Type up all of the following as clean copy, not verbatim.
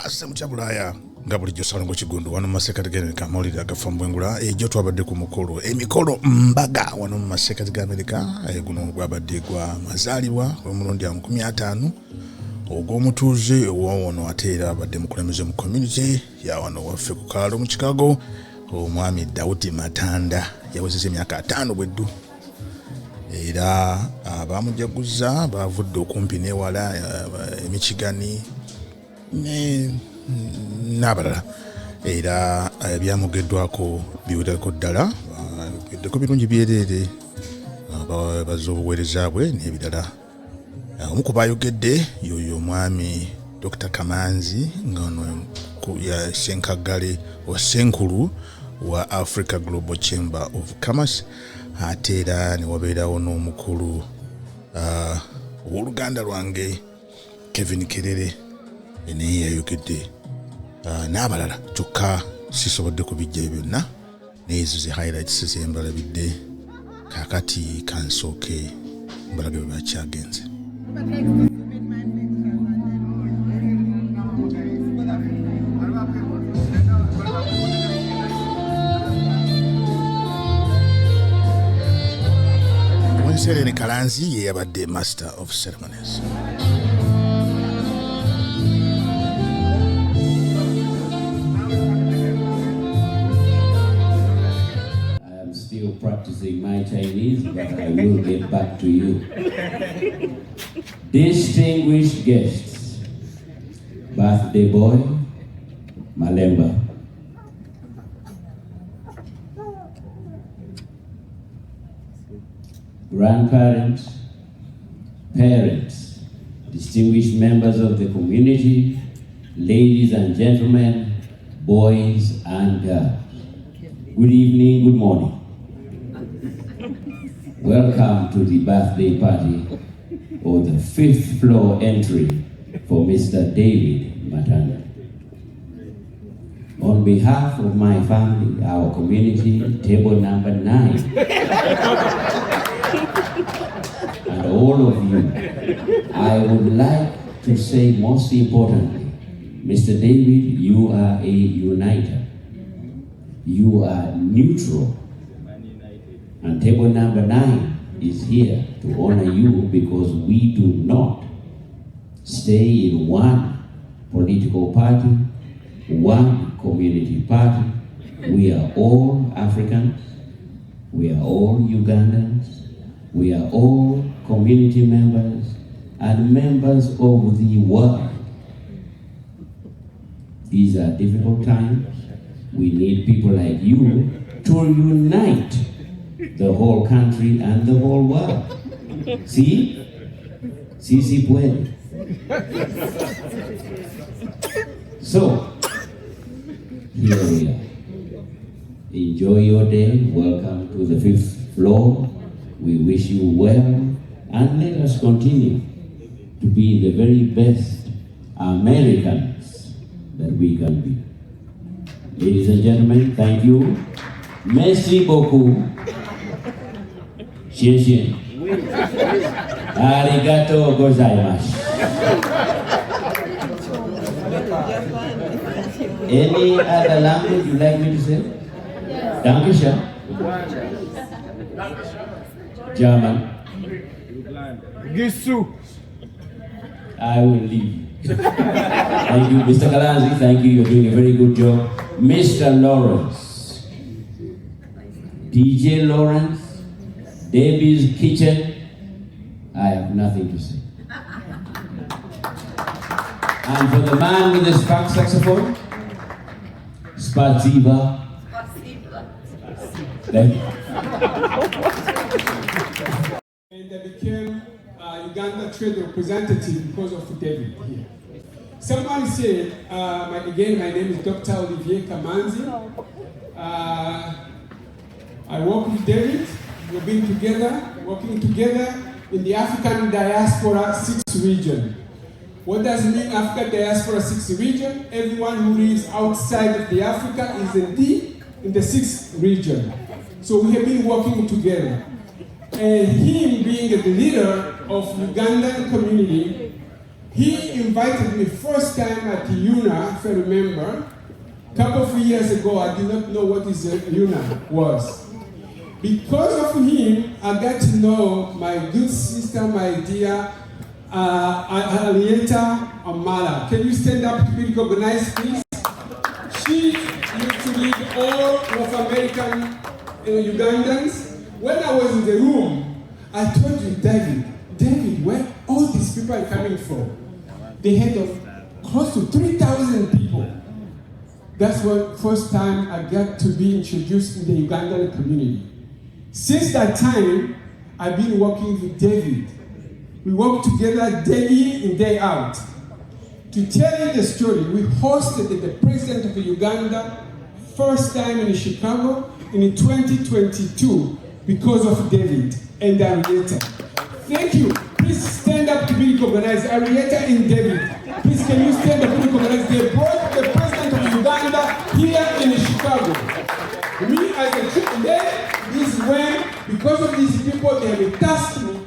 Semchabulaya nga bulijjo Salongo Kigundu wano mu masekkati g'Amerika amawulire agafa mu bwengula egyo twabadde ku mukolo emikolo mbaga wano mu masekkati g'Amerika guno gwabadde gwa mazaalibwa omulundi Amakumi 50 ogw'omutuuze owawono ate era abadde mukulembeze mu community ya wano waffe ku kaalo mu Chicago omwami Daudi Matanda yawezeza emyaka 5 bweddu era abamujaguza bavudde okumpi n'ewala Michigani n'abalala era byamugeddwako biwuddako ddala geddeko birungi byereere bazza obuweereza bwe n'ebirala omu ku bayogedde yoyo omwami Dr. Kamanzi ng'ono ya Ssenkaggale wa Ssenkulu wa Africa Global Chamber of Commerce ate era ne wabeerawo n'omukulu ow'oluganda lwange Kevin Kerere naye yayogedde n'abalala kyokka sisobodde kubijjayo byonna n'ezo ze highlights ze mbalabidde kaakati kansooke mbalabe bwe bakyagenze. Serene Kalanzi ye yabadde Master of Ceremonies. I am still practicing my Chinese, but I will get back to you. Distinguished guests, birthday boy, Malemba. Grandparents, parents, distinguished members of the community, ladies and gentlemen, boys and girls. Good evening, good morning. Welcome to the birthday party or the 5th floor entry for Mr. David Matanda. On behalf of my family, our community, table number 9, and all of you, I would like to say most importantly, Mr. David, you are a uniter. You are neutral. And table number 9 is here to honor you because we do not stay in one political party, one community party. We are all Africans. We are all Ugandans. We are all community members and members of the world. These are difficult times. We need people like you to unite the whole country and the whole world. See? Si puede. So, here we are. Enjoy your day. Welcome to the 5th floor. We wish you well, and let us continue to be the very best Americans that we can be. Ladies and gentlemen, thank you. Merci beaucoup. Xian. Arigato gozaimasu. Any other language you'd like me to say? Danke schön. German. Gisu. I will leave. Thank you, Mr. Kalanzi. Thank you. You're doing a very good job. Mr. Lawrence. DJ Lawrence. Debbie's Kitchen. I have nothing to say. And for the man with the spark saxophone, Spaziva. Thank you. And I became Uganda trade representative because of David here. Someone said, again, my name is Dr. Olivier Kamanzi. I work with David. We've been working together in the African Diaspora 6th region. What does it mean, African Diaspora 6th region? Everyone who lives outside of the Africa is in the 6th region. So we have been working together. And him being the leader of Ugandan community, He invited me first time at UNA, if I remember. A couple of years ago, I did not know what UNA was. Because of him, I got to know my good sister, my dear Alieta Amala. Can you stand up to be recognized, please? She used to lead all North American Ugandans. When I was in the room, I told you, David, where all these people are coming from? They had close to 3,000 people. That's the first time I got to be introduced in the Ugandan community. Since that time, I've been working with David. We work together day in and day out. To tell you the story, we hosted the President of Uganda first time in Chicago in 2022 because of David and Arieta. Thank you. Please stand up to be recognized. Arieta and David. Please can you stand up to be recognized? They brought the President of Uganda here in Chicago. Me as a trip today, this is when, because of these people, they have tasked me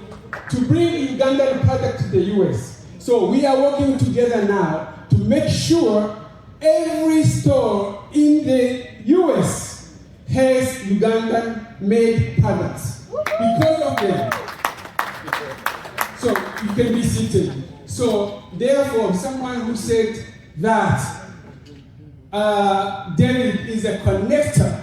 to bring Ugandan product to the US. So we are working together now to make sure every store in the US has Ugandan made products because of them. So you can be seated. So therefore, someone who said that David is a connector,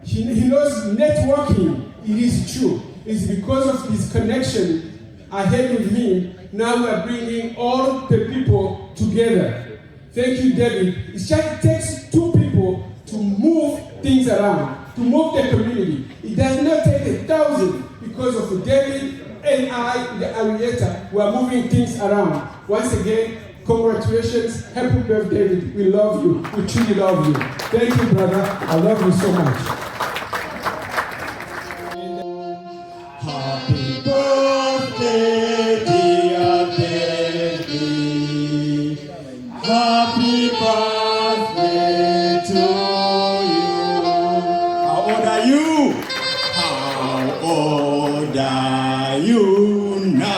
he knows networking, it is true. It's because of his connection I had with him. Now we are bringing all the people together. Thank you, David. It just takes two people to move things around, to move the community. It does not take 1,000 because of David and I, the Arieta, we are moving things around. Once again, congratulations. Happy birthday, David. We love you. We truly love you. Thank you, brother. I love you so much. Happy birthday, dear David. Happy birthday to you. How old are you? How old are you now?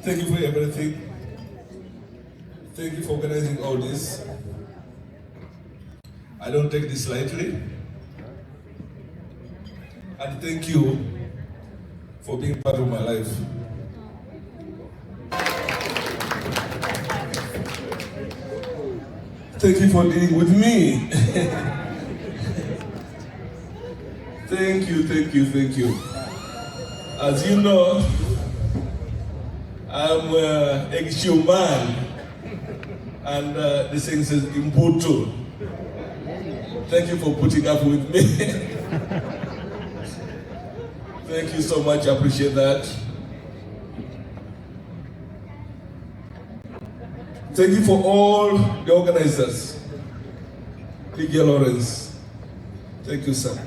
Thank you for everything. Thank you for organizing all this. I don't take this lightly. And thank you for being part of my life. Thank you for dealing with me. Thank you, thank you, thank you. As you know, I'm a man, and the saying says Imbuto. Thank you for putting up with me. Thank you so much, I appreciate that. Thank you for all the organizers. Lydia Lawrence, thank you, sir.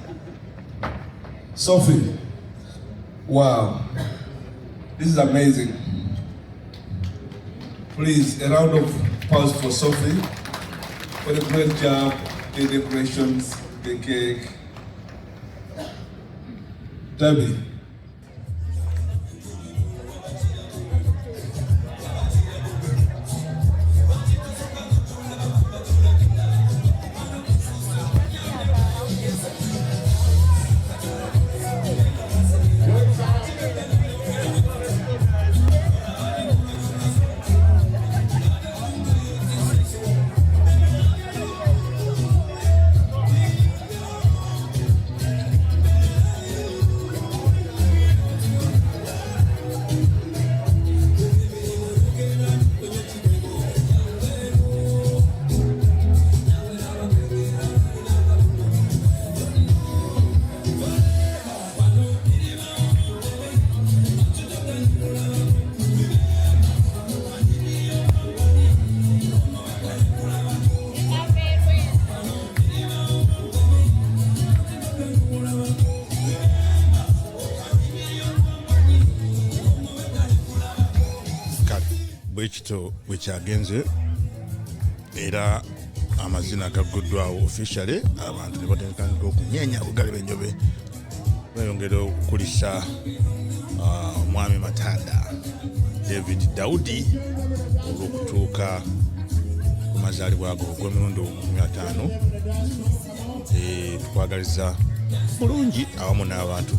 Sophie, wow, this is amazing. Please, a round of applause for Sophie for the great job, the decorations, the cake. Debbie. Bwekito bwekyagenze era amazina agaguddwawo officially abantu ne batandika okunyenya bugali b'enjobe bayongera okukulisa omwami Matanda David Daudi olw'okutuuka ku mazaalibwa ago gw'emirundi 50. Tukwagaliza bulungi awamu n'abantu